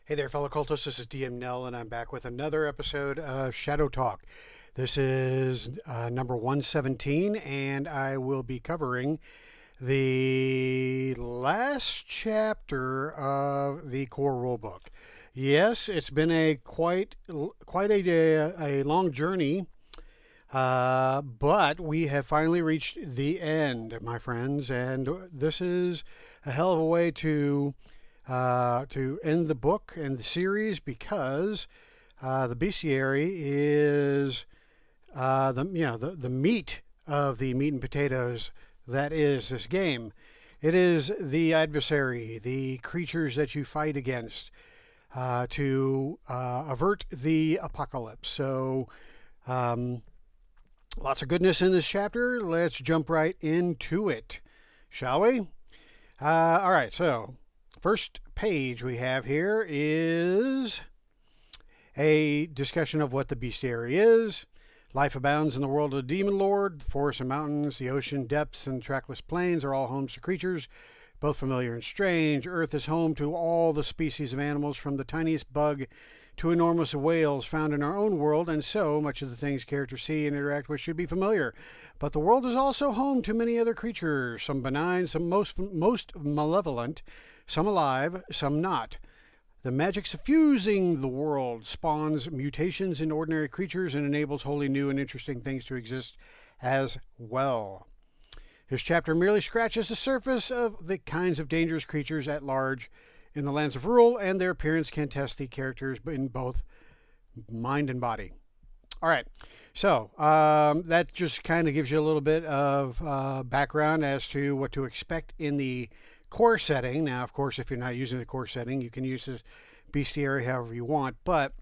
Hey there, fellow cultists. This is DM Nell, and I'm back with another episode of Shadow Talk. This is number 117, and I will be covering the last chapter of the core rulebook. Yes, it's been a quite a long journey, but we have finally reached the end, my friends, and this is a hell of a way to end the book and the series because the Bestiary is the meat of the meat and potatoes that is this game. It is the adversary, the creatures that you fight against to avert the apocalypse. So lots of goodness in this chapter. Let's jump right into it, shall we? All right, so first page we have here is a discussion of what the Bestiary is. Life abounds in the world of the Demon Lord. The forests and mountains, the ocean depths, and trackless plains are all homes to creatures, both familiar and strange. Earth is home to all the species of animals, from the tiniest bug to enormous whales found in our own world, and so much of the things characters see and interact with should be familiar. But the world is also home to many other creatures, some benign, some most malevolent, some alive, some not. The magic suffusing the world spawns mutations in ordinary creatures and enables wholly new and interesting things to exist as well. This chapter merely scratches the surface of the kinds of dangerous creatures at large in the lands of Rule, and their appearance can test the characters in both mind and body. All right, so that just kind of gives you a little bit of background as to what to expect in the core setting. Now, of course, if you're not using the core setting, you can use this Bestiary however you want, but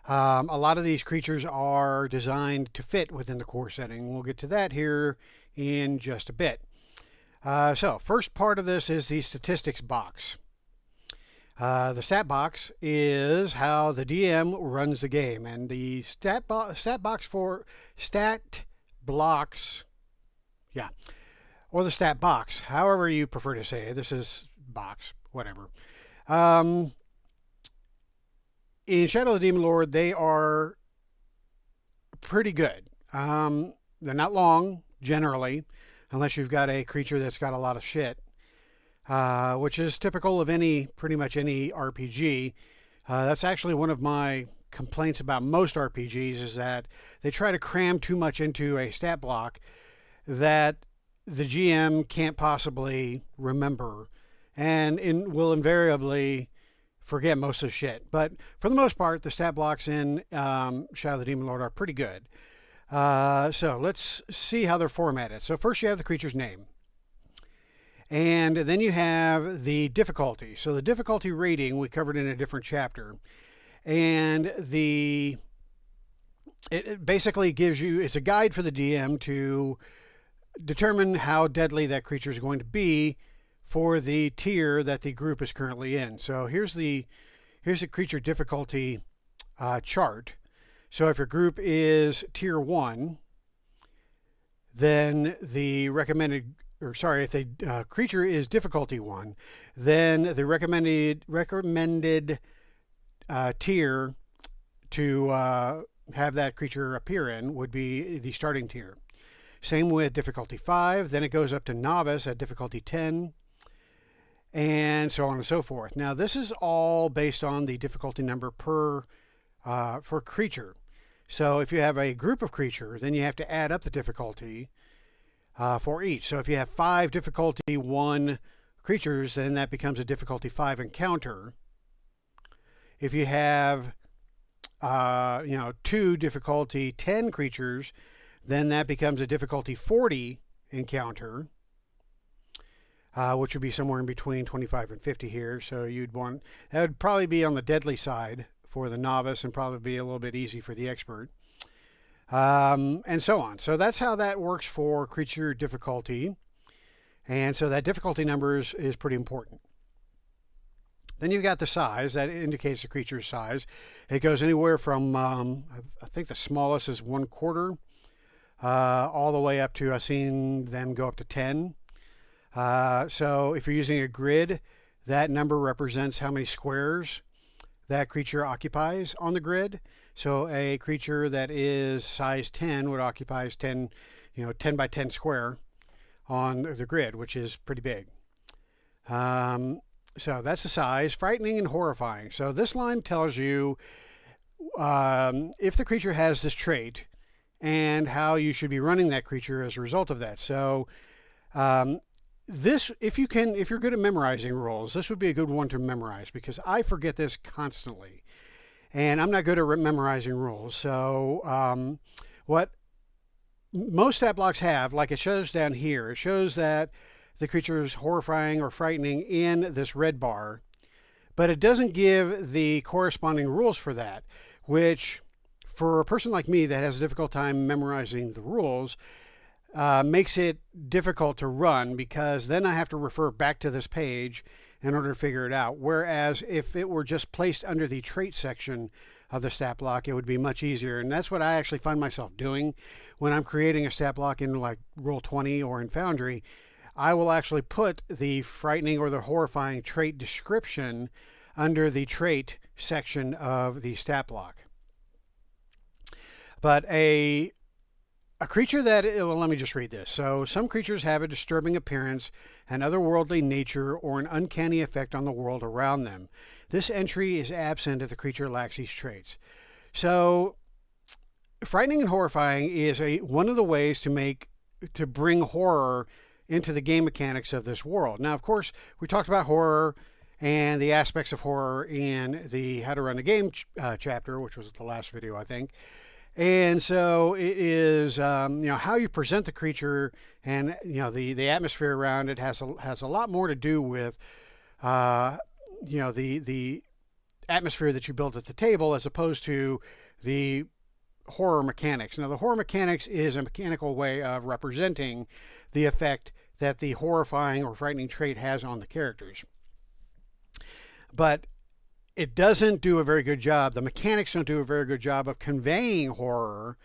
a lot of these creatures are designed to fit within the core setting. We'll get to that here in just a bit. So, first part of this is the statistics box. The stat box is how the DM runs the game, and the stat blocks, or the stat box, however you prefer to say it. This is box, whatever. In Shadow of the Demon Lord, they are pretty good. They're not long, generally, unless you've got a creature that's got a lot of shit, which is typical of pretty much any RPG. That's actually one of my complaints about most RPGs, is that they try to cram too much into a stat block that the GM can't possibly remember and will invariably forget most of the shit. But for the most part, the stat blocks in Shadow of the Demon Lord are pretty good. So let's see how they're formatted. So first you have the creature's name. And then you have the difficulty. So the difficulty rating we covered in a different chapter. And it basically gives you, it's a guide for the DM to determine how deadly that creature is going to be for the tier that the group is currently in. So here's the creature difficulty chart. So if your group is tier 1, then the recommended, if the creature is difficulty 1, then the recommended tier to have that creature appear in would be the starting tier. Same with difficulty 5, then it goes up to novice at difficulty 10, and so on and so forth. Now, this is all based on the difficulty number for creature. So if you have a group of creatures, then you have to add up the difficulty for each. So if you have 5 difficulty 1 creatures, then that becomes a difficulty 5 encounter. If you have 2 difficulty 10 creatures, then that becomes a difficulty 40 encounter, which would be somewhere in between 25 and 50 here. So that would probably be on the deadly side for the novice and probably be a little bit easy for the expert, and so on. So that's how that works for creature difficulty. And so that difficulty number is pretty important. Then you've got the size. That indicates the creature's size. It goes anywhere from, I think the smallest is 1/4, all the way up to, I've seen them go up to 10. So if you're using a grid, that number represents how many squares that creature occupies on the grid. So a creature that is size 10 would occupy 10, 10 by 10 square on the grid, which is pretty big. So that's the size. Frightening and horrifying. So this line tells you if the creature has this trait and how you should be running that creature as a result of that. So if you're good at memorizing rules, this would be a good one to memorize, because I forget this constantly, and I'm not good at memorizing rules. So what most stat blocks have, like it shows down here, it shows that the creature is horrifying or frightening in this red bar, but it doesn't give the corresponding rules for that, which for a person like me that has a difficult time memorizing the rules, makes it difficult to run, because then I have to refer back to this page in order to figure it out. Whereas if it were just placed under the trait section of the stat block, it would be much easier. And that's what I actually find myself doing when I'm creating a stat block in like Roll20 or in Foundry. I will actually put the frightening or the horrifying trait description under the trait section of the stat block. But a creature that, well, let me just read this. So some creatures have a disturbing appearance, an otherworldly nature, or an uncanny effect on the world around them. This entry is absent if the creature lacks these traits. So frightening and horrifying is one of the ways to bring horror into the game mechanics of this world. Now, of course, we talked about horror and the aspects of horror in the How to Run the Game chapter, which was the last video, I think. And so it is, how you present the creature, and the atmosphere around it has a lot more to do with, the atmosphere that you build at the table, as opposed to the horror mechanics. Now, the horror mechanics is a mechanical way of representing the effect that the horrifying or frightening trait has on the characters. But it doesn't do a very good job. The mechanics don't do a very good job of conveying horror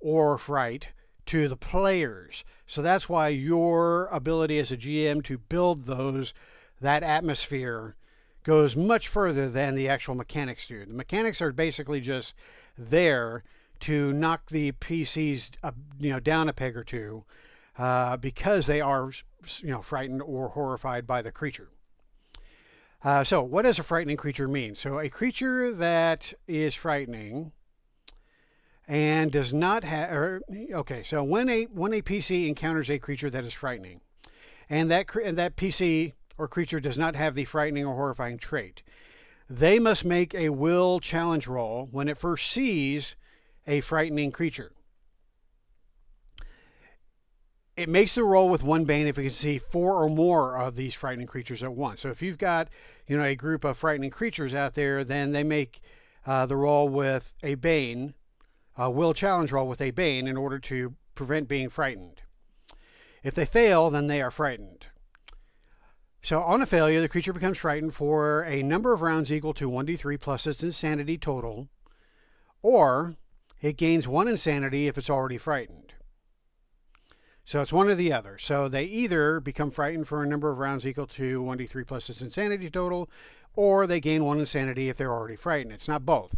or fright to the players. So that's why your ability as a GM to build that atmosphere goes much further than the actual mechanics do. The mechanics are basically just there to knock the PCs down a peg or two, because they are frightened or horrified by the creature. So what does a frightening creature mean? So a creature that is frightening and does not have, so when a PC encounters a creature that is frightening, and that PC or creature does not have the frightening or horrifying trait, they must make a will challenge roll when it first sees a frightening creature. It makes the roll with 1 bane if it can see 4 or more of these frightening creatures at once. So if you've got, a group of frightening creatures out there, then they make the roll with a bane, a will challenge roll with a bane, in order to prevent being frightened. If they fail, then they are frightened. So on a failure, the creature becomes frightened for a number of rounds equal to 1d3 plus its insanity total, or it gains 1 insanity if it's already frightened. So it's one or the other. So they either become frightened for a number of rounds equal to 1d3 plus its insanity total, or they gain 1 insanity if they're already frightened. It's not both.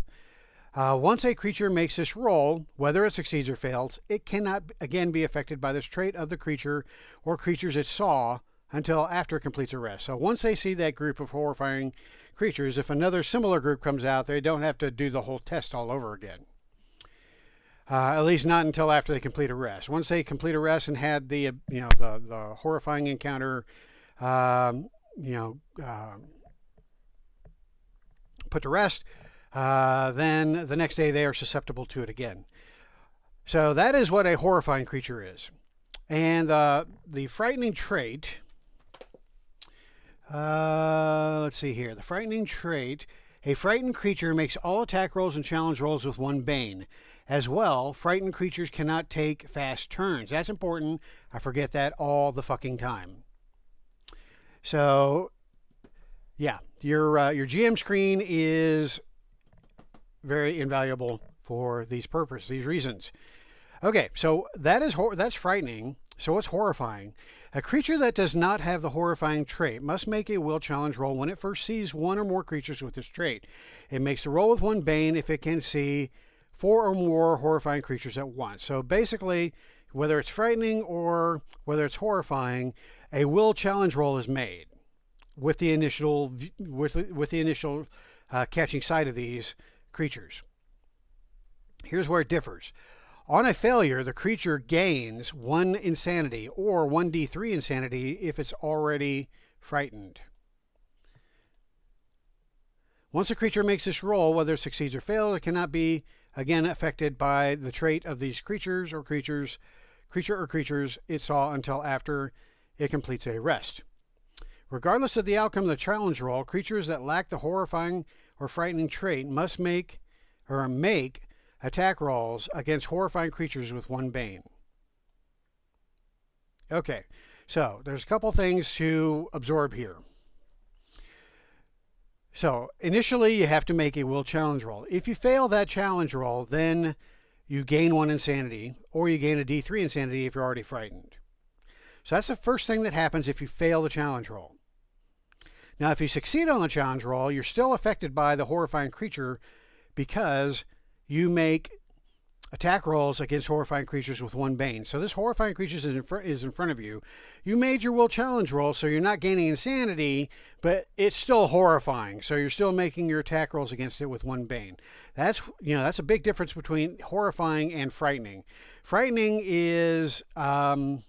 Once a creature makes this roll, whether it succeeds or fails, it cannot again be affected by this trait of the creature or creatures it saw until after it completes a rest. So once they see that group of horrifying creatures, if another similar group comes out, they don't have to do the whole test all over again. At least not until after they complete a rest. Once they complete a rest and had the horrifying encounter, put to rest, then the next day they are susceptible to it again. So that is what a horrifying creature is. And the frightening trait, let's see here. The frightening trait, a frightened creature makes all attack rolls and challenge rolls with 1 bane. As well, frightened creatures cannot take fast turns. That's important. I forget that all the fucking time. So, yeah, your GM screen is very invaluable for these purposes, these reasons. Okay, so that's frightening. So what's horrifying? A creature that does not have the horrifying trait must make a will challenge roll when it first sees one or more creatures with this trait. It makes a roll with 1 bane if it can see 4 or more horrifying creatures at once. So basically, whether it's frightening or whether it's horrifying, a will challenge roll is made with the initial catching sight of these creatures. Here's where it differs. On a failure, the creature gains 1 insanity or 1d3 insanity if it's already frightened. Once a creature makes this roll, whether it succeeds or fails, it cannot be again affected by the trait of these creature or creatures it saw until after it completes a rest. Regardless of the outcome of the challenge roll, creatures that lack the horrifying or frightening trait must make attack rolls against horrifying creatures with 1 bane. Okay, so there's a couple things to absorb here. So initially you have to make a will challenge roll. If you fail that challenge roll, then you gain 1 insanity, or you gain a D3 insanity if you're already frightened. So that's the first thing that happens if you fail the challenge roll. Now if you succeed on the challenge roll, you're still affected by the horrifying creature because you make attack rolls against horrifying creatures with 1 bane. So this horrifying creature is in front of you. You made your will challenge roll, so you're not gaining insanity, but it's still horrifying. So you're still making your attack rolls against it with 1 bane. That's a big difference between horrifying and frightening. Frightening is you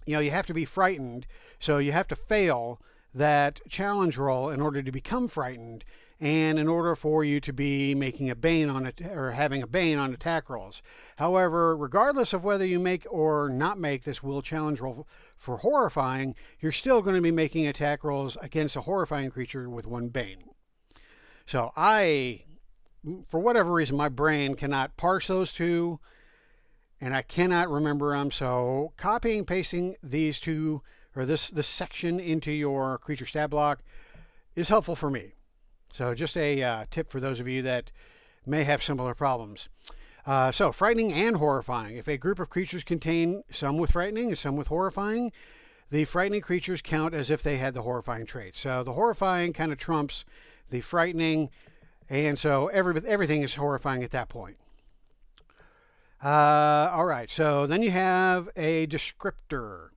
have to be frightened, so you have to fail that challenge roll in order to become frightened, and in order for you to be making a bane on it or having a bane on attack rolls. However, regardless of whether you make or not make this will challenge roll for horrifying, you're still going to be making attack rolls against a horrifying creature with 1 bane. So for whatever reason, my brain cannot parse those two, and I cannot remember them. So copying and pasting these two or this section into your creature stat block is helpful for me. So just a tip for those of you that may have similar problems. So frightening and horrifying. If a group of creatures contain some with frightening and some with horrifying, the frightening creatures count as if they had the horrifying trait. So the horrifying kind of trumps the frightening, and so everything is horrifying at that point. All right, so then you have a descriptor.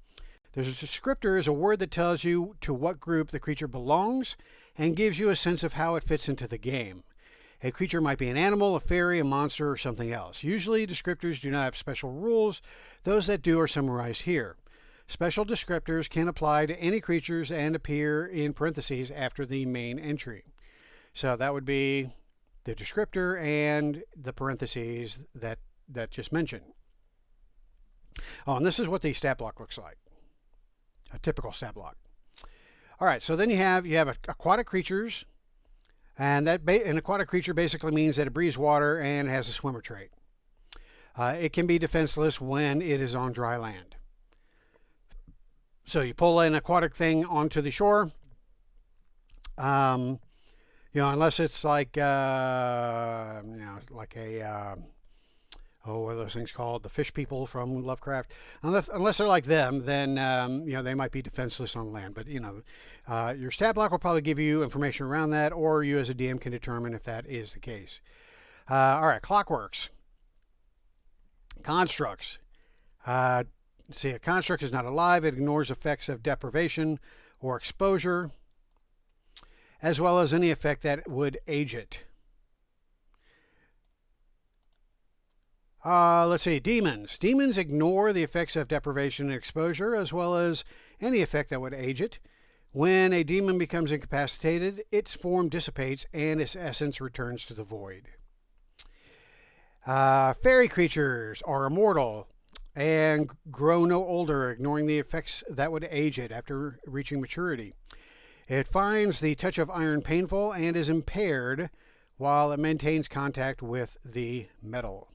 There's a descriptor is a word that tells you to what group the creature belongs and gives you a sense of how it fits into the game. A creature might be an animal, a fairy, a monster, or something else. Usually descriptors do not have special rules. Those that do are summarized here. Special descriptors can apply to any creatures and appear in parentheses after the main entry. So that would be the descriptor and the parentheses that just mentioned. Oh, and this is what the stat block looks like. A typical stat block. All right, so then you have aquatic creatures, and an aquatic creature basically means that it breathes water and has a swimmer trait. It can be defenseless when it is on dry land. So you pull an aquatic thing onto the shore, unless it's like what are those things called? The fish people from Lovecraft. Unless they're like them, then they might be defenseless on land. But your stat block will probably give you information around that, or you as a DM can determine if that is the case. All right, clockworks, constructs. See, a construct is not alive. It ignores effects of deprivation or exposure, as well as any effect that would age it. Let's see, demons. Demons ignore the effects of deprivation and exposure, as well as any effect that would age it. When a demon becomes incapacitated, its form dissipates and its essence returns to the void. Fairy creatures are immortal and grow no older, ignoring the effects that would age it after reaching maturity. It finds the touch of iron painful and is impaired while it maintains contact with the metal.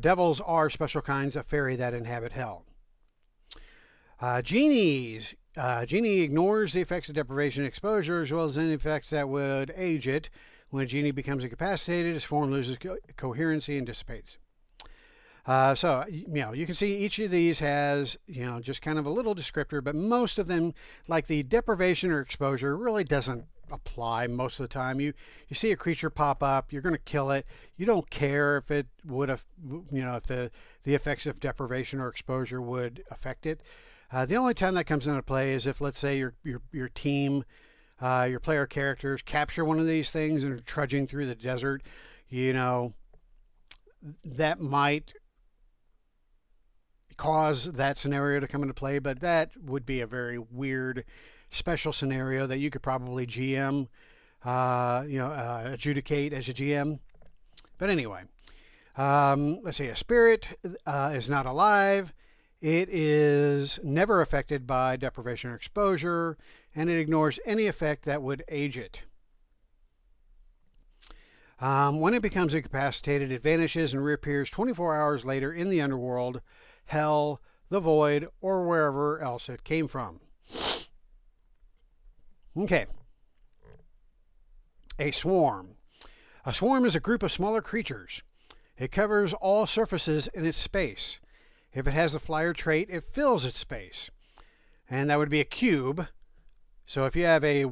Devils are special kinds of fairy that inhabit hell. Genies. Genie ignores the effects of deprivation and exposure, as well as any effects that would age it. When a genie becomes incapacitated, his form loses coherency and dissipates. So, you can see each of these has, just kind of a little descriptor, but most of them, like the deprivation or exposure, really doesn't apply most of the time. You see a creature pop up, you're going to kill it. You don't care if it would have, if the effects of deprivation or exposure would affect it. The only time that comes into play is if, let's say, your team, your player characters capture one of these things and are trudging through the desert. That might cause that scenario to come into play, but that would be a very weird special scenario that you could probably GM, adjudicate as a GM. But anyway, let's see, a spirit is not alive. It is never affected by deprivation or exposure, and it ignores any effect that would age it. When it becomes incapacitated, it vanishes and reappears 24 hours later in the underworld, hell, the void, or wherever else it came from. Okay. A swarm. A swarm is a group of smaller creatures. It covers all surfaces in its space. If it has the flyer trait, it fills its space. And that would be a cube. So if you have a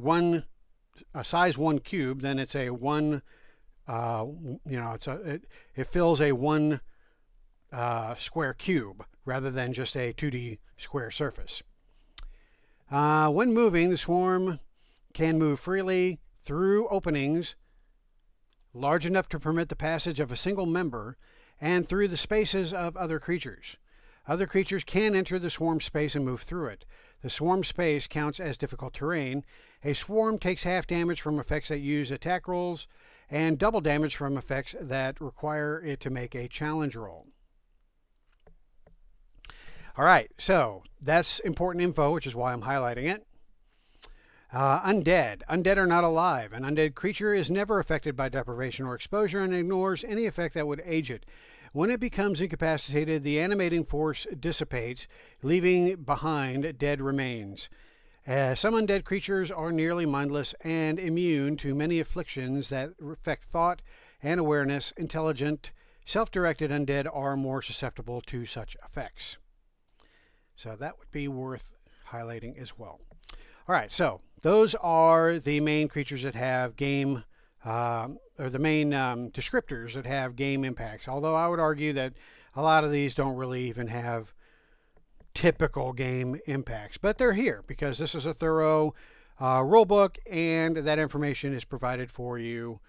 size 1 cube, then it's a 1, it fills a 1 square cube rather than just a 2D square surface. When moving, the swarm can move freely through openings large enough to permit the passage of a single member and through the spaces of other creatures. Other creatures can enter the swarm space and move through it. The swarm space counts as difficult terrain. A swarm takes half damage from effects that use attack rolls and double damage from effects that require it to make a challenge roll. All right, so that's important info, which is why I'm highlighting it. Undead. Undead are not alive. An undead creature is never affected by deprivation or exposure and ignores any effect that would age it. When it becomes incapacitated, the animating force dissipates, leaving behind dead remains. Some undead creatures are nearly mindless and immune to many afflictions that affect thought and awareness. Intelligent, self-directed undead are more susceptible to such effects. So that would be worth highlighting as well. All right, so those are the main creatures that have game, or the main descriptors that have game impacts. Although I would argue that a lot of these don't really even have typical game impacts. But they're here because this is a thorough rulebook, and that information is provided for you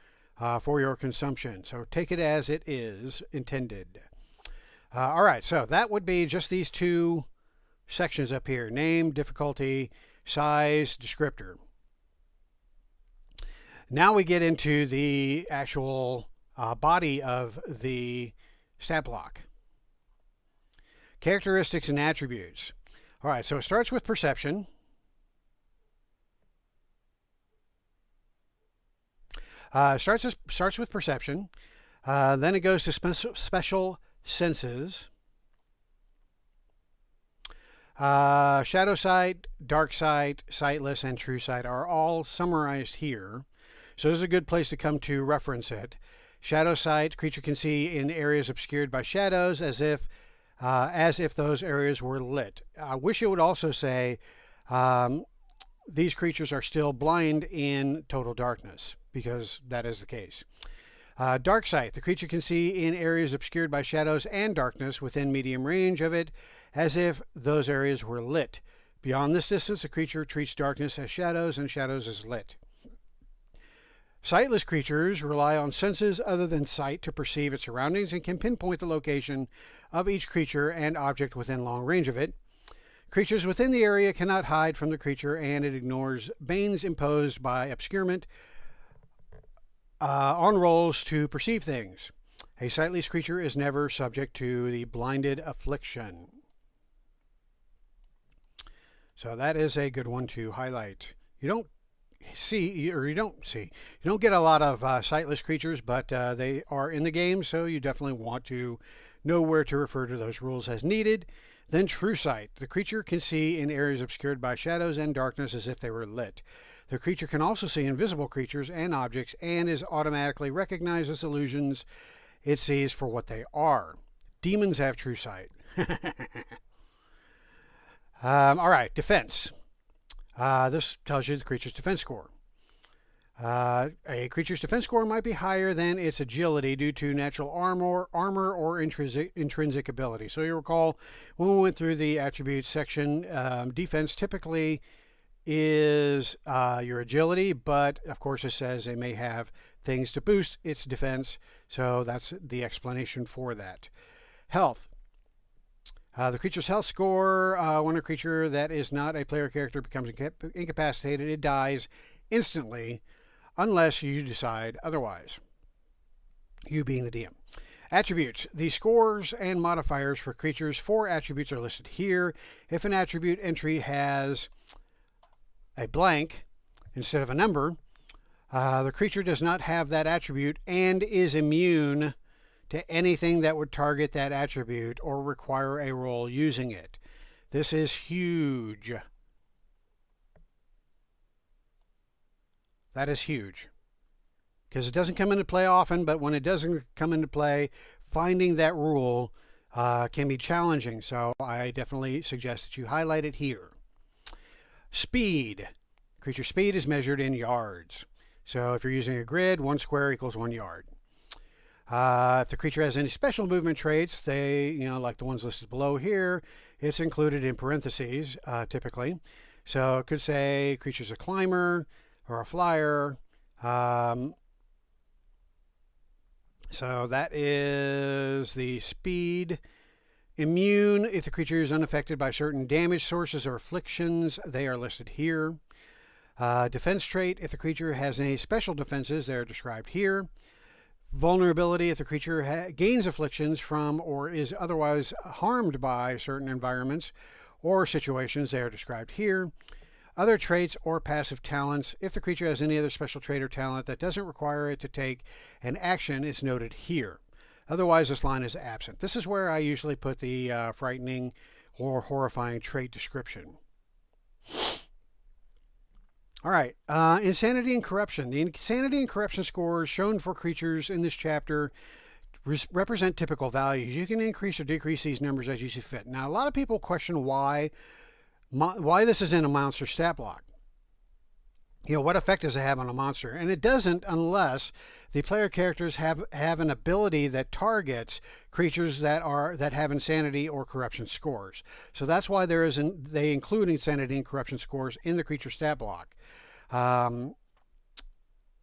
for your consumption. So take it as it is intended. All right, so that would be just these two sections up here: name, difficulty, size, descriptor. Now we get into the actual body of the stat block. Characteristics and attributes. All right, so it starts with perception. Starts with perception. Then it goes to special senses. Shadow sight, dark sight, sightless, and true sight are all summarized here. So this is a good place to come to reference it. Shadow sight, creature can see in areas obscured by shadows as if those areas were lit. I wish it would also say these creatures are still blind in total darkness, because that is the case. Dark sight, the creature can see in areas obscured by shadows and darkness within medium range of it, as if those areas were lit. Beyond this distance, the creature treats darkness as shadows and shadows as lit. Sightless creatures rely on senses other than sight to perceive its surroundings and can pinpoint the location of each creature and object within long range of it. Creatures within the area cannot hide from the creature, and it ignores banes imposed by obscurement on rolls to perceive things. A sightless creature is never subject to the blinded affliction. So that is a good one to highlight. You don't get a lot of sightless creatures, but they are in the game, so you definitely want to know where to refer to those rules as needed. Then true sight. The creature can see in areas obscured by shadows and darkness as if they were lit. The creature can also see invisible creatures and objects and is automatically recognized as illusions it sees for what they are. demons have true sight. All right, defense. This tells you the creature's defense score. A creature's defense score might be higher than its agility due to natural armor or intrinsic ability. So you recall when we went through the attributes section, defense typically is your agility, but of course it says they may have things to boost its defense, so that's the explanation for that. Health. The creature's health score, when a creature that is not a player character becomes incapacitated, it dies instantly unless you decide otherwise, you being the DM. Attributes. The scores and modifiers for creatures. 4 attributes are listed here. If an attribute entry has a blank instead of a number, the creature does not have that attribute and is immune to anything that would target that attribute or require a roll using it. This is huge. That is huge. Because it doesn't come into play often, but when it doesn't come into play, finding that rule can be challenging. So I definitely suggest that you highlight it here. Speed. Creature speed is measured in yards. So if you're using a grid, 1 square equals 1 yard. If the creature has any special movement traits, they, like the ones listed below here, it's included in parentheses, typically. So it could say creature's a climber or a flyer. So that is the speed. Immune, if the creature is unaffected by certain damage sources or afflictions, they are listed here. Defense trait, if the creature has any special defenses, they are described here. Vulnerability, if the creature gains afflictions from or is otherwise harmed by certain environments or situations, they are described here. Other traits or passive talents, if the creature has any other special trait or talent that doesn't require it to take an action, is noted here. Otherwise, this line is absent. This is where I usually put the frightening or horrifying trait description. All right, insanity and corruption. The insanity and corruption scores shown for creatures in this chapter represent typical values. You can increase or decrease these numbers as you see fit. Now, a lot of people question why this is in a monster stat block. What effect does it have on a monster? And it doesn't unless the player characters have an ability that targets creatures that have insanity or corruption scores. So that's why they include insanity and corruption scores in the creature stat block.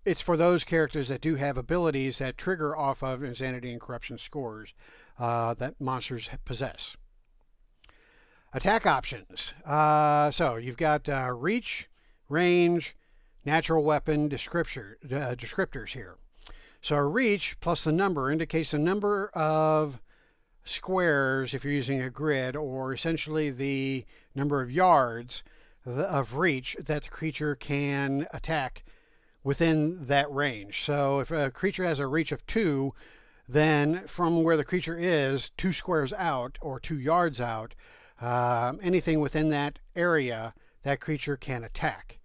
It's for those characters that do have abilities that trigger off of insanity and corruption scores that monsters possess. Attack options. So you've got reach, range, natural weapon descriptors here. So reach plus the number indicates the number of squares if you're using a grid, or essentially the number of yards of reach that the creature can attack within that range. So if a creature has a reach of 2, then from where the creature is 2 squares out or 2 yards out, anything within that area that creature can attack.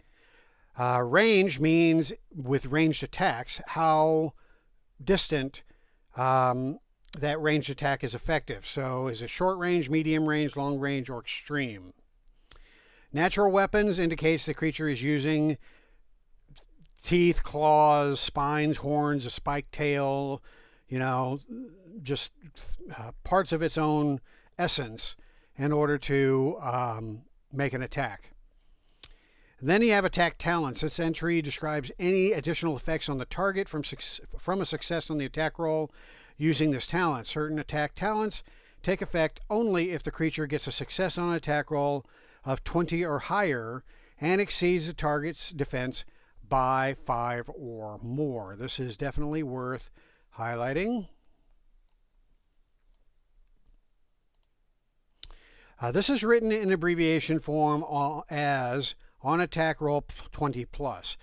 Range means, with ranged attacks, how distant that ranged attack is effective. So is it short range, medium range, long range, or extreme? Natural weapons indicates the creature is using teeth, claws, spines, horns, a spiked tail, just parts of its own essence in order to make an attack. Then you have attack talents. This entry describes any additional effects on the target from a success on the attack roll using this talent. Certain attack talents take effect only if the creature gets a success on an attack roll of 20 or higher and exceeds the target's defense by 5 or more. This is definitely worth highlighting. This is written in abbreviation form as on attack roll 20 plus.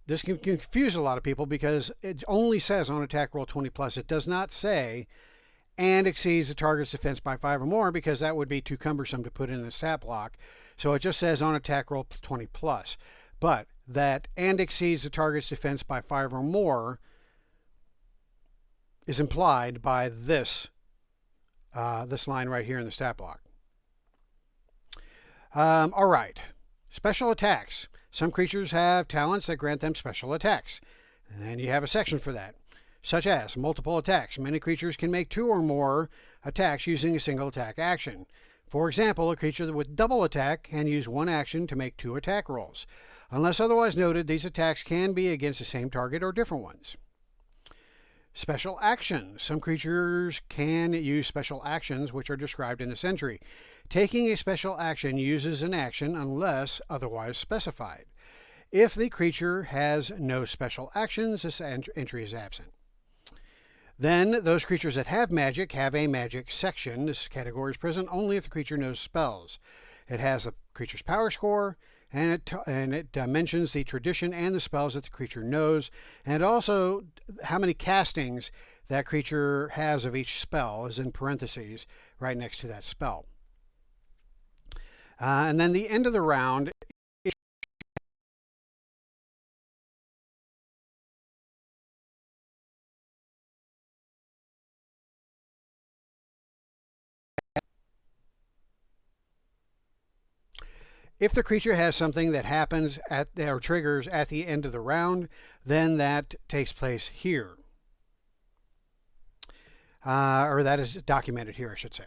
This can confuse a lot of people because it only says on attack roll 20 plus. It does not say and exceeds the target's defense by 5 or more, because that would be too cumbersome to put in the stat block. So it just says on attack roll 20 plus. But that and exceeds the target's defense by 5 or more is implied by this this line right here in the stat block. All right. Special attacks. Some creatures have talents that grant them special attacks. And you have a section for that. Such as multiple attacks. Many creatures can make 2 or more attacks using a single attack action. For example, a creature with double attack can use 1 action to make 2 attack rolls. Unless otherwise noted, these attacks can be against the same target or different ones. Special actions. Some creatures can use special actions which are described in this entry. Taking a special action uses an action unless otherwise specified. If the creature has no special actions, this entry is absent. Then, those creatures that have magic have a magic section. This category is present only if the creature knows spells. It has the creature's power score, and it mentions the tradition and the spells that the creature knows, and also how many castings that creature has of each spell is in parentheses right next to that spell. And then the end of the round. If the creature has something that happens or triggers at the end of the round, then that takes place here. Or that is documented here, I should say.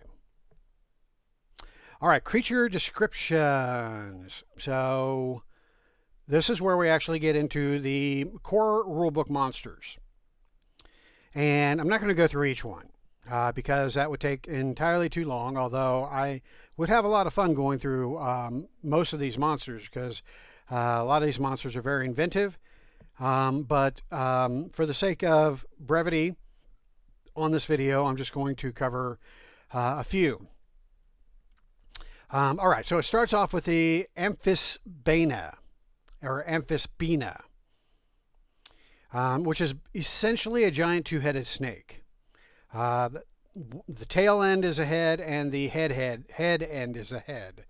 All right, creature descriptions. So this is where we actually get into the core rulebook monsters. And I'm not going to go through each one because that would take entirely too long, although I would have a lot of fun going through most of these monsters because a lot of these monsters are very inventive. But for the sake of brevity on this video, I'm just going to cover a few. All right, so it starts off with the Amphisbaena, or Amphisbaena, which is essentially a giant 2-headed snake. The tail end is a head, and the head end is a head.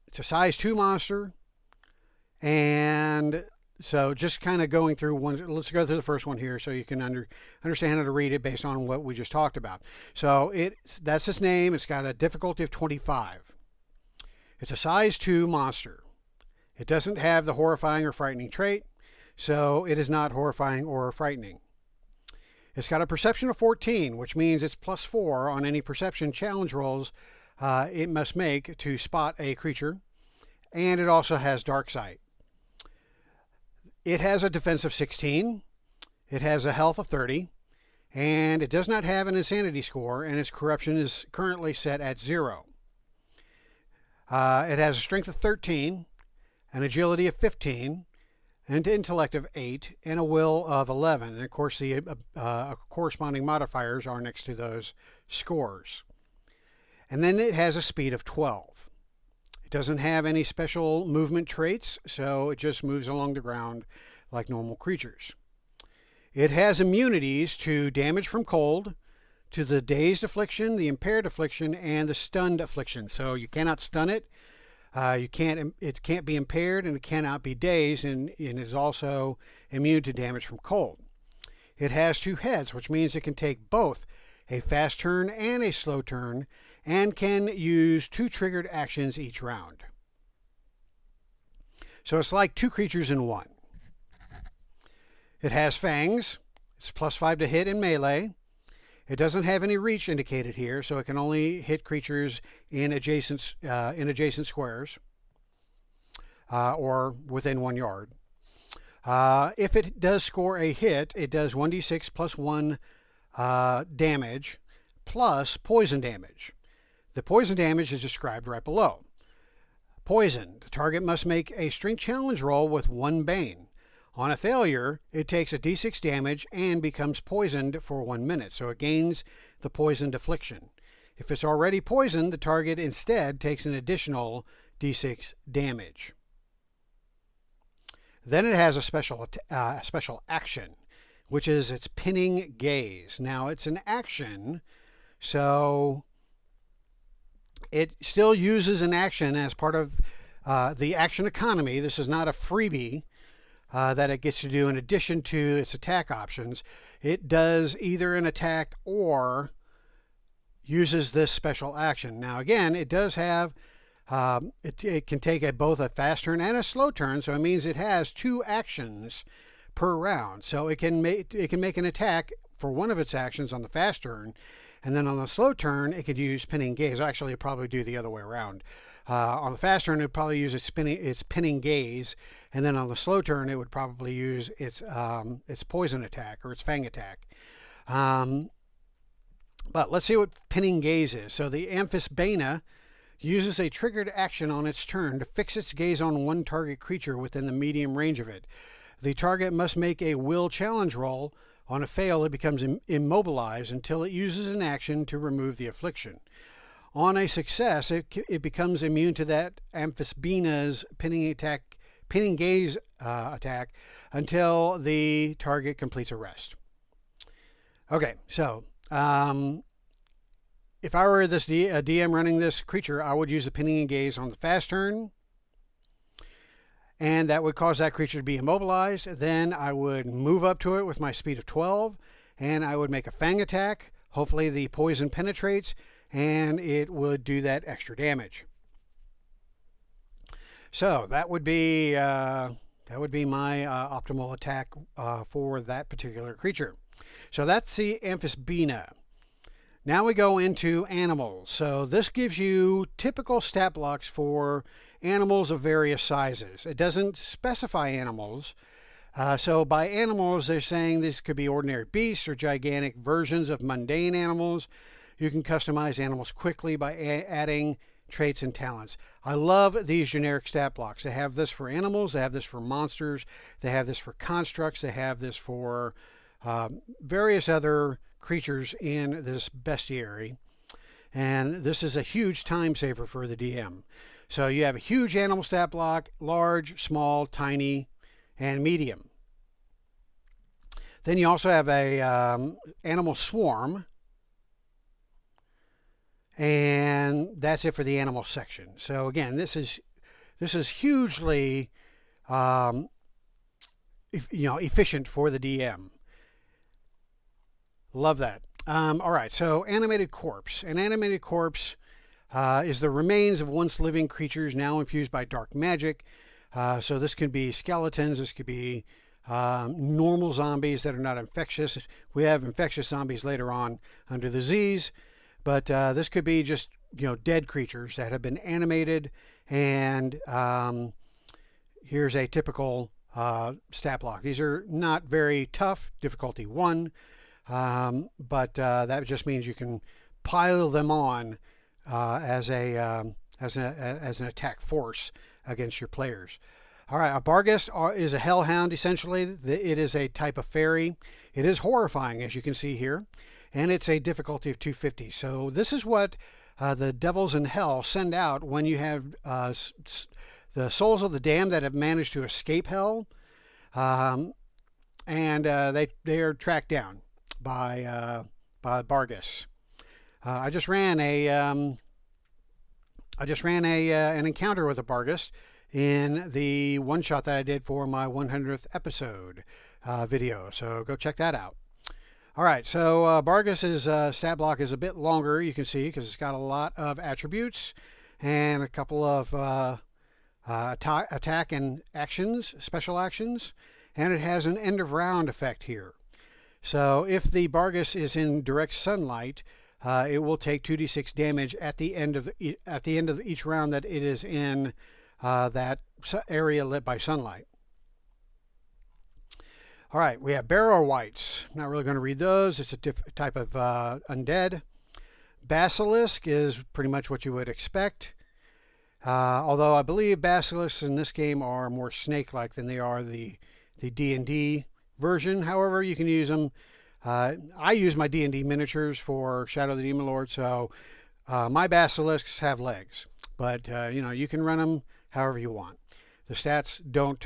It's a size 2 monster, and so just kind of going through one. Let's go through the first one here, so you can understand how to read it based on what we just talked about. So that's its name. It's got a difficulty of 25. It's a size 2 monster. It doesn't have the horrifying or frightening trait, so it is not horrifying or frightening. It's got a perception of 14, which means it's +4 on any perception challenge rolls it must make to spot a creature, and it also has dark sight. It has a defense of 16, it has a health of 30, and it does not have an insanity score, and its corruption is currently set at 0. It has a strength of 13, an agility of 15, an intellect of 8, and a will of 11. And of course, the corresponding modifiers are next to those scores. And then it has a speed of 12. It doesn't have any special movement traits, so it just moves along the ground like normal creatures. It has immunities to damage from cold, to the dazed affliction, the impaired affliction, and the stunned affliction. So you cannot stun it. It can't be impaired, and it cannot be dazed, and it is also immune to damage from cold. It has 2 heads, which means it can take both a fast turn and a slow turn, and can use 2 triggered actions each round. So it's like 2 creatures in one. It has fangs. It's +5 to hit in melee. It doesn't have any reach indicated here, so it can only hit creatures in adjacent squares or within 1 yard. If it does score a hit, it does 1d6 +1 damage plus poison damage. The poison damage is described right below. Poison. The target must make a strength challenge roll with 1 bane. On a failure, it takes a d6 damage and becomes poisoned for 1 minute, so it gains the poisoned affliction. If it's already poisoned, the target instead takes an additional d6 damage. Then it has a special action, which is its pinning gaze. Now, it's an action, so it still uses an action as part of the action economy. This is not a freebie. that it gets to do in addition to its attack options. It does either an attack or uses this special action. Now again, it does have it can take both a fast turn and a slow turn, so it means it has 2 actions per round. So it can make an attack for one of its actions on the fast turn, and then on the slow turn it could use pinning gaze. Actually, it'd probably do the other way around. On the fast turn, it would probably use its pinning gaze, and then on the slow turn, it would probably use its poison attack or its fang attack. But let's see what pinning gaze is. So the Amphisbaena uses a triggered action on its turn to fix its gaze on one target creature within the medium range of it. The target must make a will challenge roll. On a fail, it becomes immobilized until it uses an action to remove the affliction. On a success, it becomes immune to that Amphisbaena's pinning gaze attack until the target completes a rest. Okay, so if I were a DM running this creature, I would use the pinning gaze on the fast turn, and that would cause that creature to be immobilized. Then I would move up to it with my speed of 12, and I would make a fang attack. Hopefully the poison penetrates, and it would do that extra damage. So that would be my optimal attack for that particular creature. So that's the Amphisbaena. Now we go into animals. So this gives you typical stat blocks for animals of various sizes. It doesn't specify animals. So by animals, they're saying this could be ordinary beasts or gigantic versions of mundane animals. You can customize animals quickly by adding traits and talents. I love these generic stat blocks. They have this for animals. They have this for monsters. They have this for constructs. They have this for various other creatures in this bestiary. And this is a huge time saver for the DM. So you have a huge animal stat block: large, small, tiny, and medium. Then you also have a animal swarm, and that's it for the animal section. So again, this is hugely efficient for the DM. Love that. All right, so animated corpse. An animated corpse is the remains of once living creatures now infused by dark magic. So this could be skeletons. This could be normal zombies that are not infectious. We have infectious zombies later on under the Z's, but this could be just dead creatures that have been animated. And here's a typical stat block. These are not very tough, difficulty 1. But that just means you can pile them on as an attack force against your players. All right, a Barghest is a hellhound, essentially. It is a type of fairy. It is horrifying, as you can see here, and it's a difficulty of 250. So this is what the devils in hell send out when you have the souls of the damned that have managed to escape hell, and they are tracked down by Barghest. I just ran an encounter with a Barghest in the one shot that I did for my 100th episode video. So go check that out. All right, so Barghest's stat block is a bit longer, you can see, because it's got a lot of attributes and a couple of attack and actions, special actions, and it has an end of round effect here. So if the Barghest is in direct sunlight, it will take 2d6 damage at the end of each round that it is in that area lit by sunlight. All right, we have Barrow Wights. Not really going to read those. It's a type of undead. Basilisk is pretty much what you would expect. Although I believe basilisks in this game are more snake-like than they are the D&D version. However, you can use them. I use my D&D miniatures for Shadow the Demon Lord, so my basilisks have legs, but you can run them however you want. The stats don't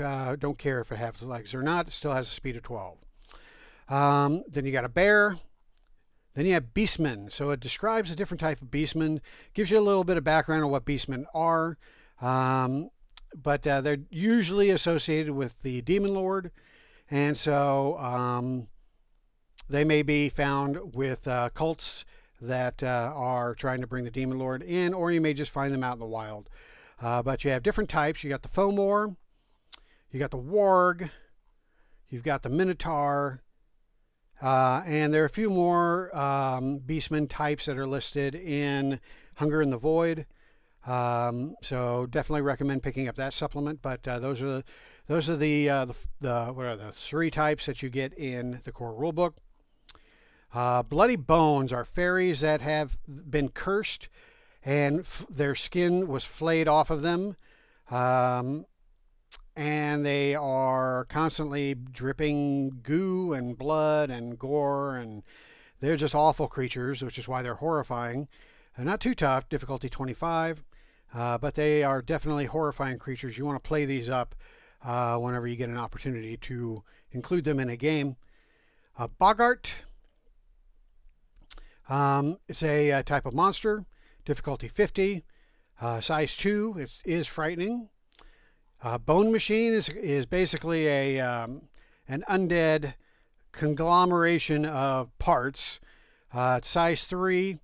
care if it has legs or not. It still has a speed of 12. Then you got a bear. Then you have beastmen. So it describes a different type of beastmen, gives you a little bit of background on what beastmen are. but they're usually associated with the Demon Lord, and so they may be found with cults that are trying to bring the Demon Lord in, or you may just find them out in the wild. But you have different types. You got the Fomor, you got the Warg, you've got the Minotaur, and there are a few more Beastmen types that are listed in Hunger in the Void. So definitely recommend picking up that supplement. But those are the what are the 3 types that you get in the core rulebook. Bloody Bones are fairies that have been cursed, and their skin was flayed off of them. And they are constantly dripping goo and blood and gore, and they're just awful creatures, which is why they're horrifying. They're not too tough, difficulty 25, but they are definitely horrifying creatures. You want to play these up whenever you get an opportunity to include them in a game. Boggart, it's a type of monster, difficulty 50, size 2, it is frightening. Bone Machine is basically an undead conglomeration of parts. It's size 3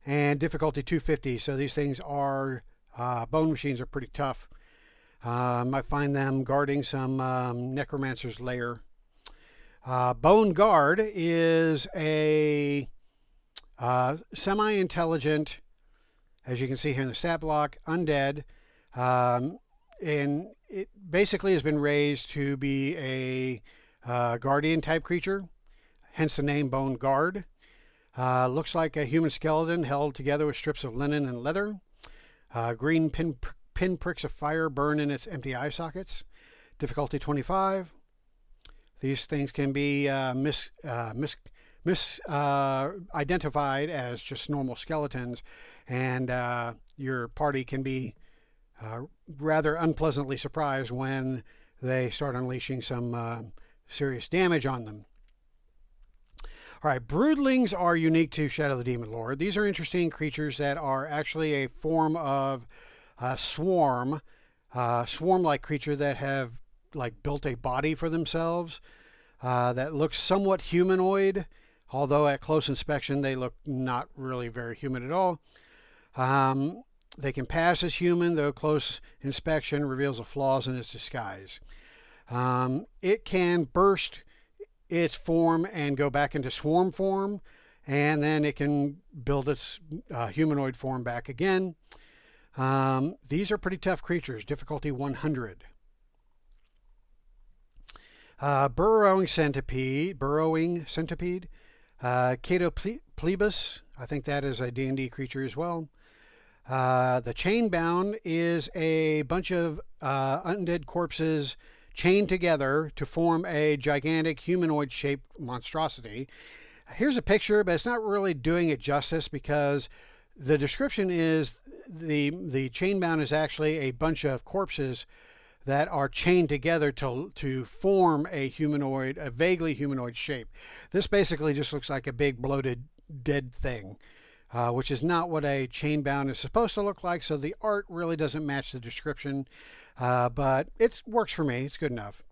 and difficulty 250. So these things are bone machines are pretty tough. I find them guarding some necromancer's lair. Bone Guard is a semi-intelligent, as you can see here in the stat block, undead. And it basically has been raised to be a guardian type creature, hence the name Bone Guard. Looks like a human skeleton held together with strips of linen and leather. Green pinpricks of fire burn in its empty eye sockets. Difficulty 25. These things can be misidentified as just normal skeletons, and your party can be rather unpleasantly surprised when they start unleashing some serious damage on them. All right, broodlings are unique to Shadow the Demon Lord. These are interesting creatures that are actually a form of swarm-like creature that have built a body for themselves that looks somewhat humanoid, although at close inspection they look not really very human at all. They can pass as human, though close inspection reveals the flaws in its disguise. It can burst its form and go back into swarm form, and then it can build its humanoid form back again. These are pretty tough creatures, difficulty 100. Burrowing centipede, Catoplebus, I think that is a D&D creature as well. The Chainbound is a bunch of undead corpses chained together to form a gigantic humanoid-shaped monstrosity. Here's a picture, but it's not really doing it justice because the description is the Chainbound is actually a bunch of corpses that are chained together to form a humanoid, a vaguely humanoid shape. This basically just looks like a big bloated dead thing. Which is not what a chainbound is supposed to look like, so the art really doesn't match the description, but it works for me. It's good enough.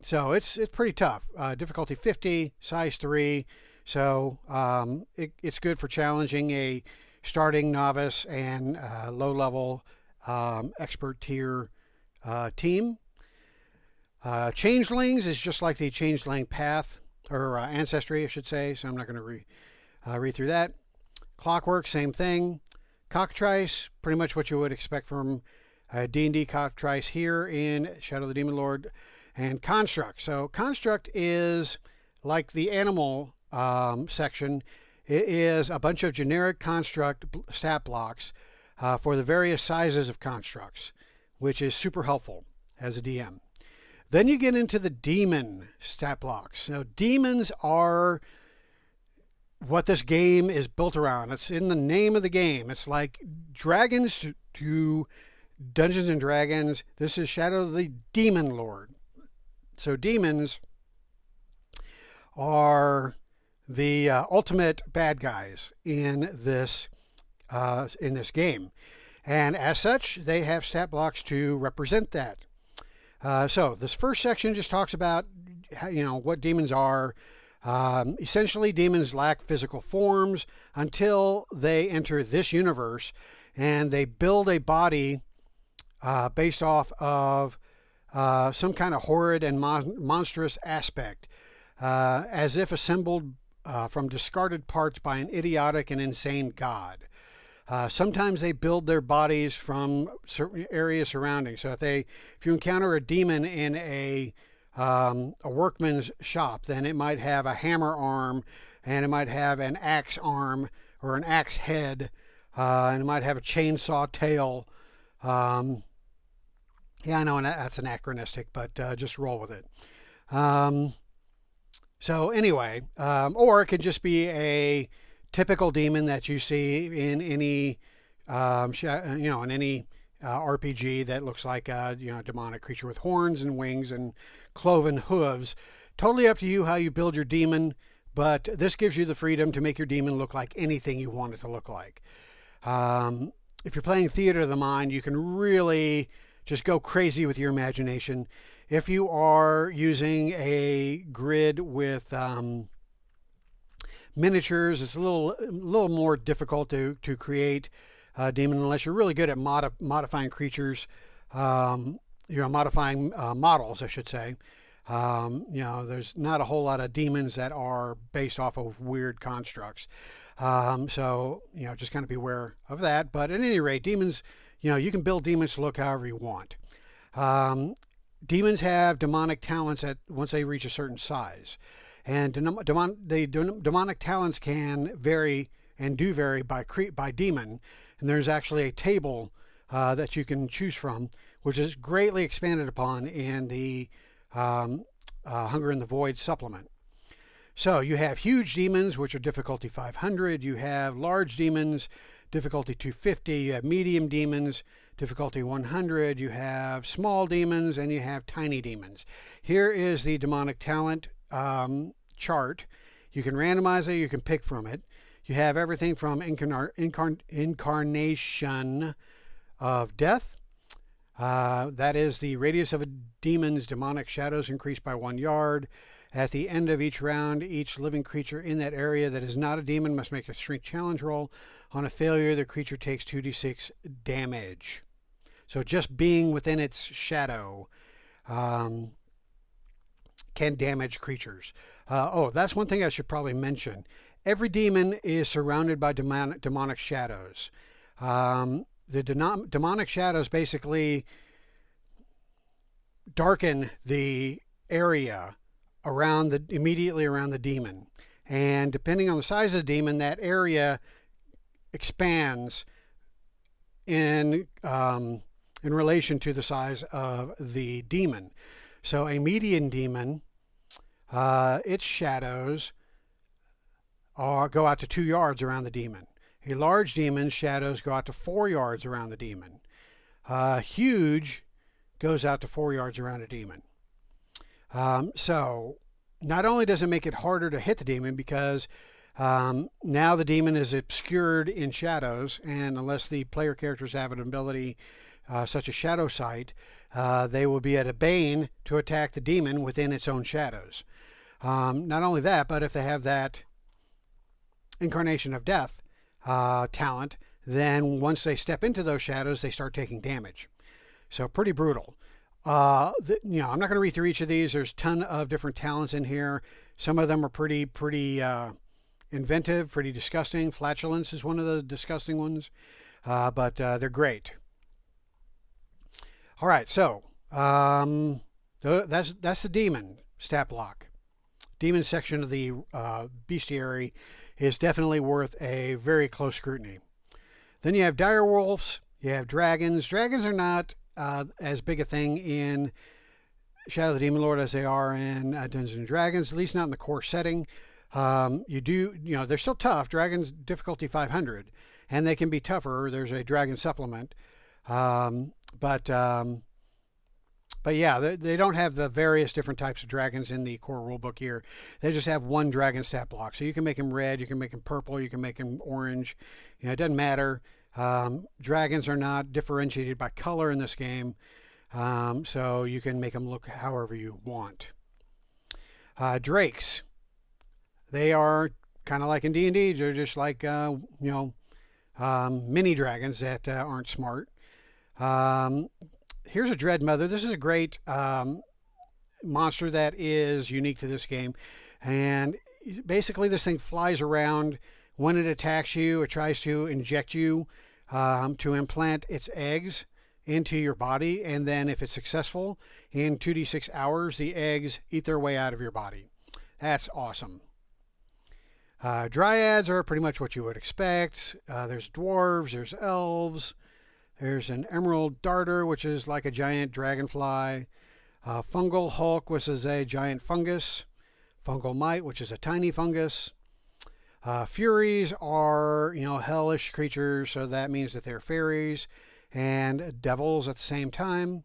So it's pretty tough. Difficulty 50, size 3, so it's good for challenging a starting novice and low-level expert tier team. Changelings is just like the Changeling Path, or Ancestry, I should say, so I'm not going to read through that. Clockwork, same thing. Cockatrice, pretty much what you would expect from D&D Cockatrice here in Shadow the Demon Lord. And Construct. So Construct is like the animal section. It is a bunch of generic construct stat blocks for the various sizes of constructs, which is super helpful as a DM. Then you get into the demon stat blocks. Now, demons are what this game is built around. It's in the name of the game. It's like dragons to Dungeons and Dragons. This is Shadow the Demon Lord. So demons are the ultimate bad guys in this game. And as such, they have stat blocks to represent that. So this first section just talks about what demons are. Essentially, demons lack physical forms until they enter this universe, and they build a body based off of some kind of horrid and monstrous aspect, as if assembled from discarded parts by an idiotic and insane god. Sometimes they build their bodies from certain areas surrounding. So if you encounter a demon in a workman's shop, then it might have a hammer arm, and it might have an axe arm or an axe head, and it might have a chainsaw tail. Yeah, I know that's anachronistic, but just roll with it. So anyway, or it could just be a typical demon that you see in any, in any RPG that looks like a demonic creature with horns and wings and cloven hooves. Totally up to you how you build your demon, but this gives you the freedom to make your demon look like anything you want it to look like. If you're playing Theater of the Mind, you can really just go crazy with your imagination. If you are using a grid with miniatures, it's a little more difficult to create a demon unless you're really good at modifying creatures, modifying models, I should say. There's not a whole lot of demons that are based off of weird constructs. So just kind of beware of that. But at any rate, demons, you can build demons to look however you want. Demons have demonic talents once they reach a certain size. And demonic talents can vary and do vary by demon. And there's actually a table that you can choose from, which is greatly expanded upon in the Hunger in the Void supplement. So you have huge demons, which are difficulty 500. You have large demons, difficulty 250. You have medium demons, difficulty 100. You have small demons, and you have tiny demons. Here is the demonic talent chart. You can randomize it. You can pick from it. You have everything from incarnation of death. That is the radius of a demon's demonic shadows increased by 1 yard. At the end of each round, each living creature in that area that is not a demon must make a strength challenge roll. On a failure, the creature takes 2d6 damage. So just being within its shadow can damage creatures. That's one thing I should probably mention. Every demon is surrounded by demonic shadows. The demonic shadows basically darken the area immediately around the demon. And depending on the size of the demon, that area expands in relation to the size of the demon. So a median demon, its shadows go out to 2 yards around the demon. A large demon's shadows go out to 4 yards around the demon. Huge goes out to 4 yards around a demon. So not only does it make it harder to hit the demon because now the demon is obscured in shadows, and unless the player characters have an ability such as shadow sight, they will be at a bane to attack the demon within its own shadows. Not only that, but if they have that incarnation of death talent, then once they step into those shadows, they start taking damage. So pretty brutal. I'm not going to read through each of these. There's a ton of different talents in here. Some of them are pretty inventive, pretty disgusting. Flatulence is one of the disgusting ones, but they're great. All right, so that's the demon stat block. Demon section of the Bestiary is definitely worth a very close scrutiny. Then you have dire wolves, you have dragons. Dragons are not as big a thing in Shadow of the Demon Lord as they are in Dungeons and Dragons, at least not in the core setting. They're still tough. Dragons difficulty 500, and they can be tougher. There's a dragon supplement, but yeah, they don't have the various different types of dragons in the core rulebook here. They just have one dragon stat block. So you can make him red, you can make him purple, you can make him orange. It doesn't matter. Dragons are not differentiated by color in this game, so you can make them look however you want. Drakes, they are kind of like in D&D. They're just like mini dragons that aren't smart. Here's a Dread Mother. This is a great monster that is unique to this game, and basically this thing flies around. When it attacks you, it tries to inject you to implant its eggs into your body, and then if it's successful, in 2d6 hours the eggs eat their way out of your body. That's awesome. Dryads are pretty much what you would expect. There's dwarves, there's elves, there's an emerald darter, which is like a giant dragonfly. Fungal Hulk, which is a giant fungus. Fungal Mite, which is a tiny fungus. Furies are, hellish creatures, so that means that they're fairies and devils at the same time.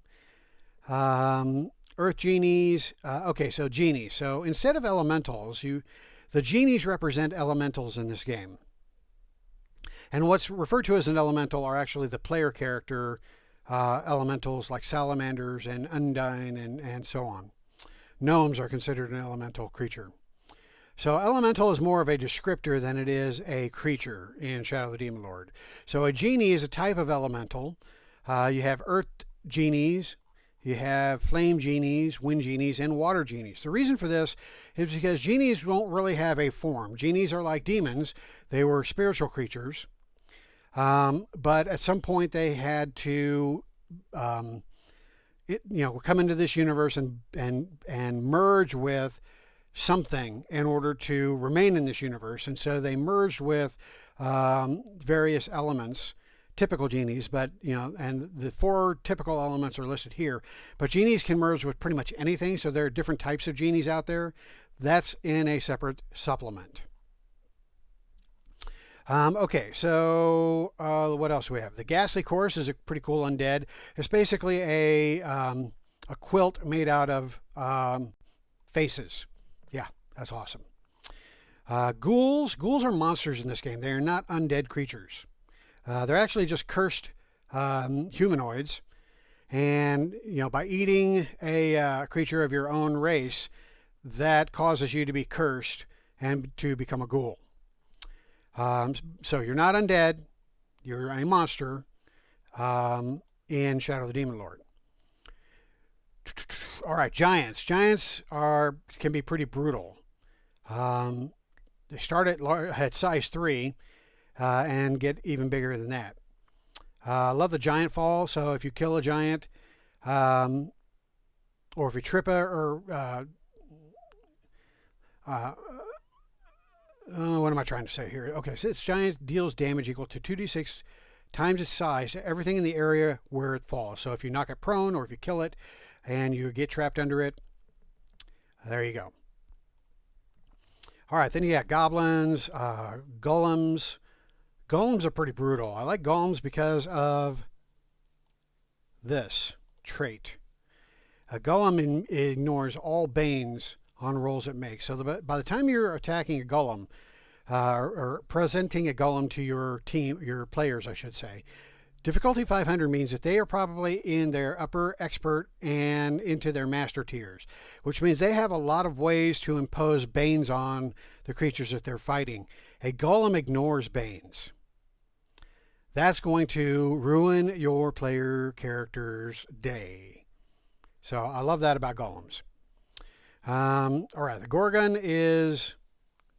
Earth genies. Okay, so genies. So instead of elementals, the genies represent elementals in this game. And what's referred to as an elemental are actually the player character elementals like salamanders and undine and so on. Gnomes are considered an elemental creature. So elemental is more of a descriptor than it is a creature in Shadow of the Demon Lord. So a genie is a type of elemental. You have earth genies, you have flame genies, wind genies, and water genies. The reason for this is because genies won't really have a form. Genies are like demons. They were spiritual creatures. But at some point they had to come into this universe and merge with something in order to remain in this universe. And so they merged with various elements, typical genies, but and the 4 typical elements are listed here. But genies can merge with pretty much anything, so there are different types of genies out there. That's in a separate supplement. Okay, so what else do we have? The Ghastly Chorus is a pretty cool undead. It's basically a quilt made out of faces. Yeah, that's awesome. Ghouls are monsters in this game. They are not undead creatures. They're actually just cursed humanoids. And, by eating a creature of your own race, that causes you to be cursed and to become a ghoul. So you're not undead. You're a monster in Shadow of the Demon Lord. All right, giants. Giants can be pretty brutal. They start at size 3 and get even bigger than that. I love the giant fall. So if you kill a giant, or if you trip what am I trying to say here? Okay, so this giant deals damage equal to 2d6 times its size to everything in the area where it falls. So if you knock it prone or if you kill it and you get trapped under it, there you go. All right, then you got goblins, golems. Golems are pretty brutal. I like golems because of this trait. A golem ignores all banes on rolls it makes. So by the time you're attacking a golem, or presenting a golem to your team, your players, I should say, difficulty 500 means that they are probably in their upper expert and into their master tiers, which means they have a lot of ways to impose banes on the creatures that they're fighting. A golem ignores banes. That's going to ruin your player character's day. So I love that about golems. All right, the Gorgon is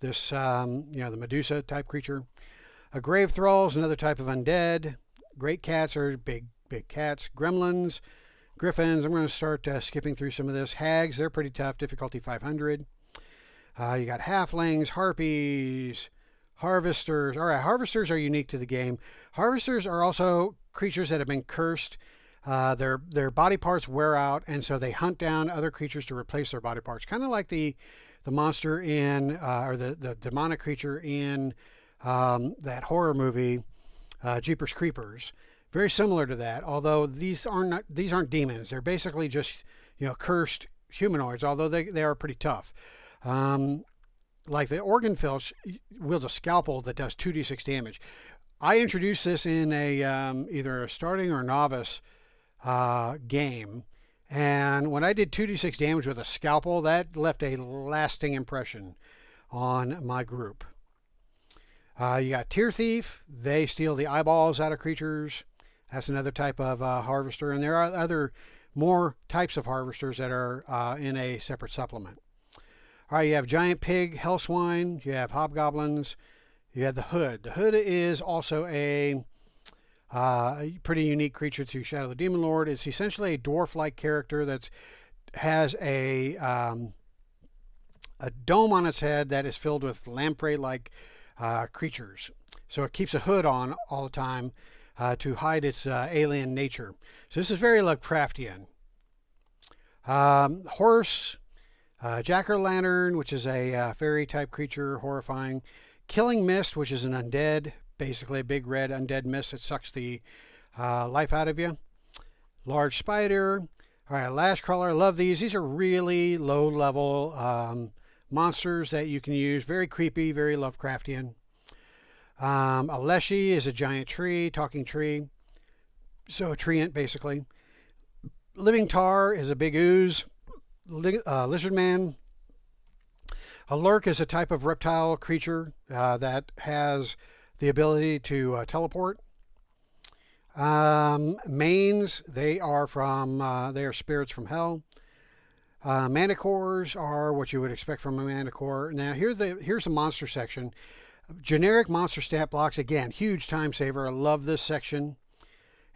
this, the Medusa type creature. A Grave Thrall is another type of undead. Great Cats are big cats. Gremlins, Griffins. I'm going to start skipping through some of this. Hags, they're pretty tough. Difficulty 500. You got Halflings, Harpies, Harvesters. All right, Harvesters are unique to the game. Harvesters are also creatures that have been cursed. Their body parts wear out, and so they hunt down other creatures to replace their body parts. Kind of like the monster in, or the demonic creature in that horror movie, Jeepers Creepers. Very similar to that, although these aren't demons. They're basically just cursed humanoids, although they are pretty tough. Like the Organ Filch wields a scalpel that does 2d6 damage. I introduced this in a either a starting or novice game, and when I did 2d6 damage with a scalpel, that left a lasting impression on my group. You got Tear Thief. They steal the eyeballs out of creatures. That's another type of harvester, and there are other more types of harvesters that are in a separate supplement. All right, you have Giant Pig, Hellswine. You have Hobgoblins. You have the Hood. The Hood is also a pretty unique creature to Shadow the Demon Lord. It's essentially a dwarf-like character that has a dome on its head that is filled with lamprey-like creatures. So it keeps a hood on all the time to hide its alien nature. So this is very Lovecraftian. Horse, Jack-o'-lantern, which is a fairy-type creature, horrifying. Killing Mist, which is an undead, basically a big red undead mist that sucks the life out of you. Large Spider. All right, Lash Crawler. I love these. These are really low-level monsters that you can use. Very creepy, very Lovecraftian. A Leshy is a giant tree, talking tree. So a treant, basically. Living Tar is a big ooze. Lizard Man. A Lurk is a type of reptile creature that has the ability to teleport. Manes, they are spirits from hell. Manticores are what you would expect from a manticore. Now here's the monster section. Generic monster stat blocks, again, huge time saver. I love this section,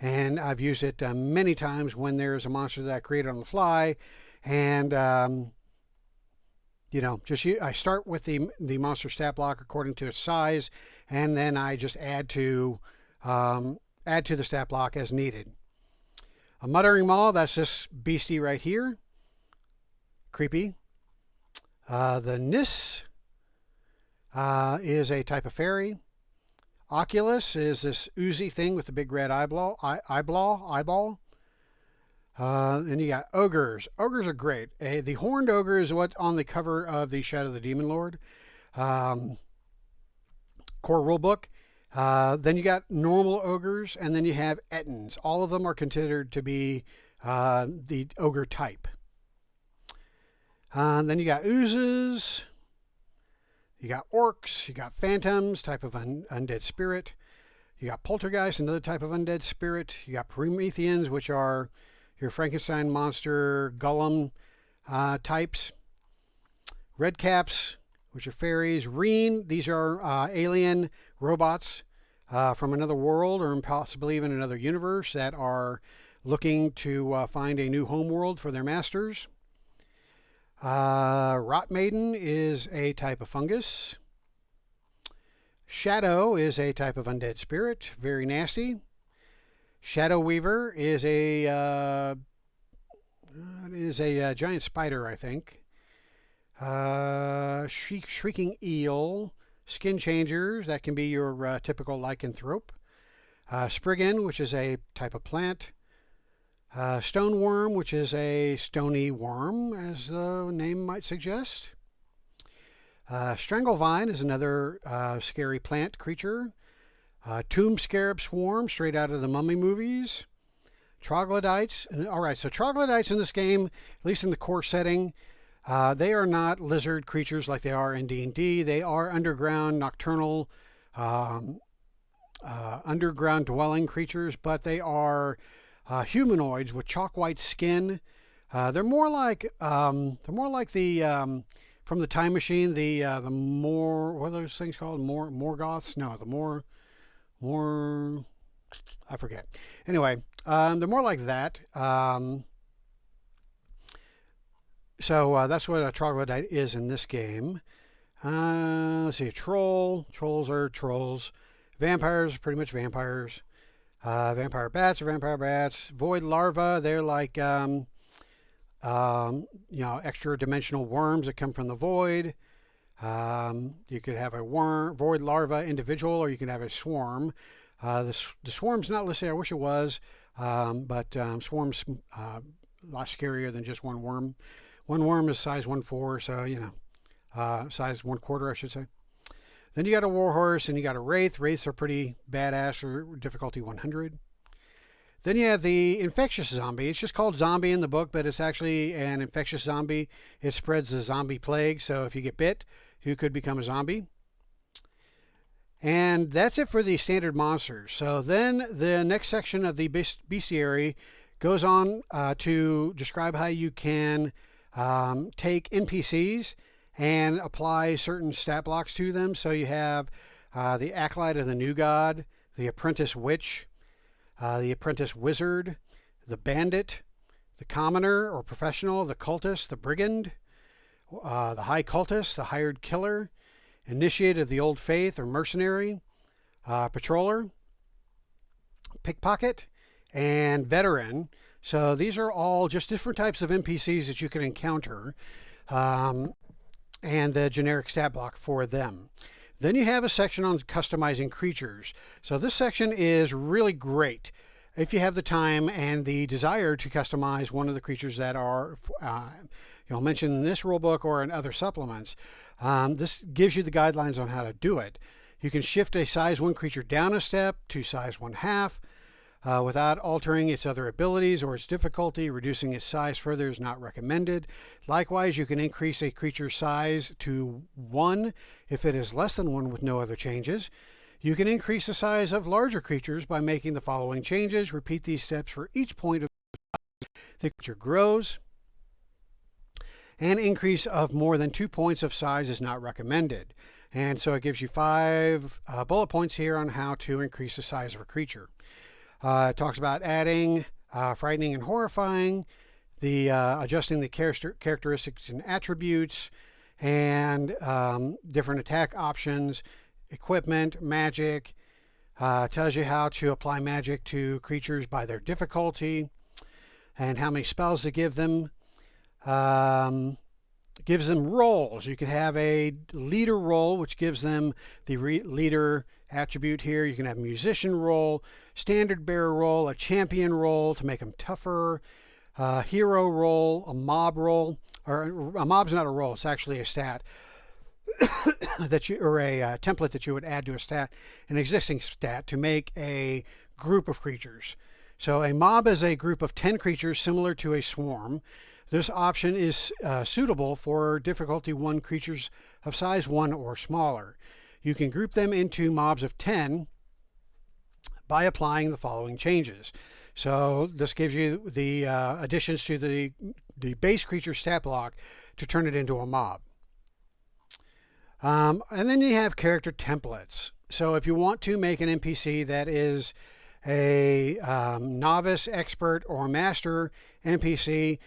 and I've used it many times when there's a monster that I create on the fly, and I start with the monster stat block according to its size, and then I just add to the stat block as needed. A Muttering Maw, that's this beastie right here. Creepy. The Nis is a type of fairy. Oculus is this oozy thing with the big red eyeball. Then you got Ogres. Ogres are great. The Horned Ogre is what's on the cover of the Shadow of the Demon Lord Core Rulebook. Then you got normal ogres, and then you have Ettins. All of them are considered to be the ogre type. Then you got Oozes. You got Orcs. You got Phantoms, type of undead spirit. You got Poltergeist, another type of undead spirit. You got Prometheans, which are your Frankenstein monster, Golem types. Redcaps, which are fairies. Reen, these are alien robots from another world or possibly even another universe that are looking to find a new homeworld for their masters. Rot Maiden is a type of fungus. Shadow is a type of undead spirit, very nasty. Shadow Weaver is a giant spider, I think. Shrieking Eel, Skin Changers, that can be your typical lycanthrope. Spriggan, which is a type of plant. Stone Worm, which is a stony worm, as the name might suggest. Stranglevine is another scary plant creature. Tomb Scarab Swarm, straight out of the Mummy movies. Troglodytes. All right, so troglodytes in this game, at least in the core setting, they are not lizard creatures like they are in D&D. They are underground, nocturnal, underground dwelling creatures, but they are humanoids with chalk white skin. They're more like the from the Time Machine, the more, what are those things called? Morgoths? No, more, I forget. Anyway, they're more like that. So that's what a troglodyte is in this game. Let's see, a troll. Trolls are trolls. Vampires are pretty much vampires. Vampire bats are vampire bats. Void larvae, they're like extra dimensional worms that come from the void. You could have a void larva individual, or you can have a swarm. The swarm's not listed. I wish it was, but swarm's a lot scarier than just one worm. One worm is size 1/4, so size 1/4, I should say. Then you got a warhorse and you got a wraith. Wraiths are pretty badass for difficulty 100. Then you have the infectious zombie. It's just called zombie in the book, but it's actually an infectious zombie. It spreads the zombie plague, so if you get bit, you could become a zombie. And that's it for the standard monsters. So then the next section of the bestiary goes on to describe how you can take NPCs and apply certain stat blocks to them. So you have the Acolyte of the New God, the Apprentice Witch, the Apprentice Wizard, the Bandit, the Commoner or Professional, the Cultist, the Brigand, the High Cultist, the Hired Killer, Initiate of the Old Faith or Mercenary, Patroller, Pickpocket, and Veteran. So these are all just different types of NPCs that you can encounter, and the generic stat block for them. Then you have a section on customizing creatures. So this section is really great if you have the time and the desire to customize one of the creatures that are mentioned in this rulebook or in other supplements. This gives you the guidelines on how to do it. You can shift a size 1 creature down a step to size 1/2 without altering its other abilities or its difficulty. Reducing its size further is not recommended. Likewise, you can increase a creature's size to 1 if it is less than 1 with no other changes. You can increase the size of larger creatures by making the following changes. Repeat these steps for each point of the creature grows. An increase of more than 2 points of size is not recommended. And so it gives you 5 bullet points here on how to increase the size of a creature. It talks about adding frightening and horrifying, the adjusting the characteristics and attributes, and different attack options, equipment, magic. Tells you how to apply magic to creatures by their difficulty and how many spells to give them. Gives them roles. You can have a leader role, which gives them the leader attribute here. You can have musician role, standard bearer role, a champion role to make them tougher, hero role, a mob role, or a mob's not a role, it's actually a stat that you, or a template that you would add to a stat, an existing stat to make a group of creatures. So a mob is a group of 10 creatures similar to a swarm. This option is suitable for difficulty 1 creatures of size 1 or smaller. You can group them into mobs of 10 by applying the following changes. So this gives you the additions to the base creature stat block to turn it into a mob. And then you have character templates. So if you want to make an NPC that is a novice, expert, or master NPC,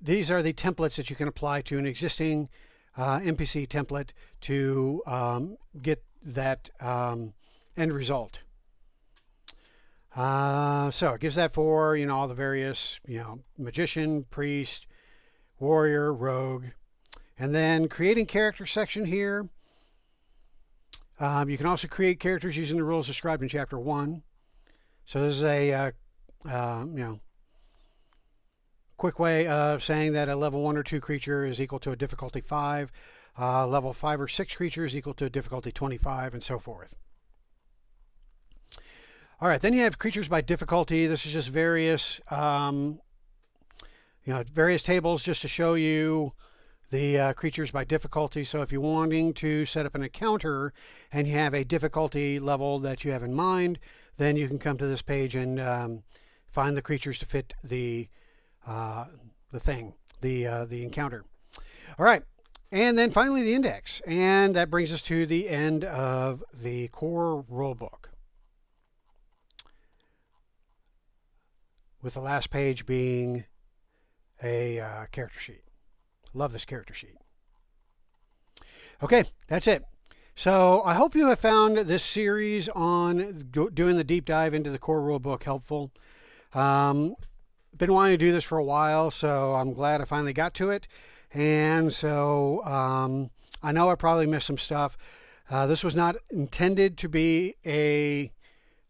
these are the templates that you can apply to an existing NPC template to get that end result. So it gives that for all the various magician, priest, warrior, rogue, and then creating character section here. You can also create characters using the rules described in chapter 1. So this is a quick way of saying that a level 1 or 2 creature is equal to a difficulty 5, level 5 or 6 creature is equal to a difficulty 25, and so forth. All right, then you have creatures by difficulty. This is just various, various tables just to show you the creatures by difficulty. So if you're wanting to set up an encounter and you have a difficulty level that you have in mind, then you can come to this page and find the creatures to fit the encounter. All right, and then finally the index, and that brings us to the end of the core rulebook, with the last page being a character sheet. Love this character sheet. Okay, that's it. So I hope you have found this series on doing the deep dive into the core rulebook helpful. Been wanting to do this for a while, so I'm glad I finally got to it. And so I know I probably missed some stuff. This was not intended to be a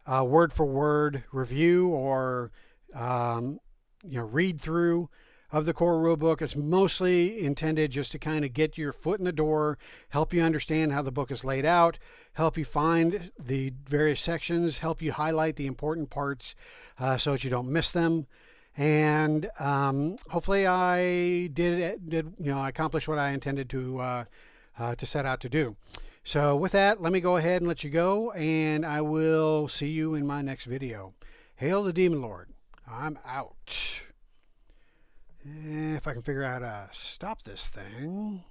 word for word review or read through. of the core rulebook. It's mostly intended just to kind of get your foot in the door, help you understand how the book is laid out, help you find the various sections, help you highlight the important parts so that you don't miss them. And hopefully I I accomplished what I intended to set out to do. So with that, let me go ahead and let you go, and I will see you in my next video. Hail the Demon Lord. I'm out. If I can figure out how to stop this thing.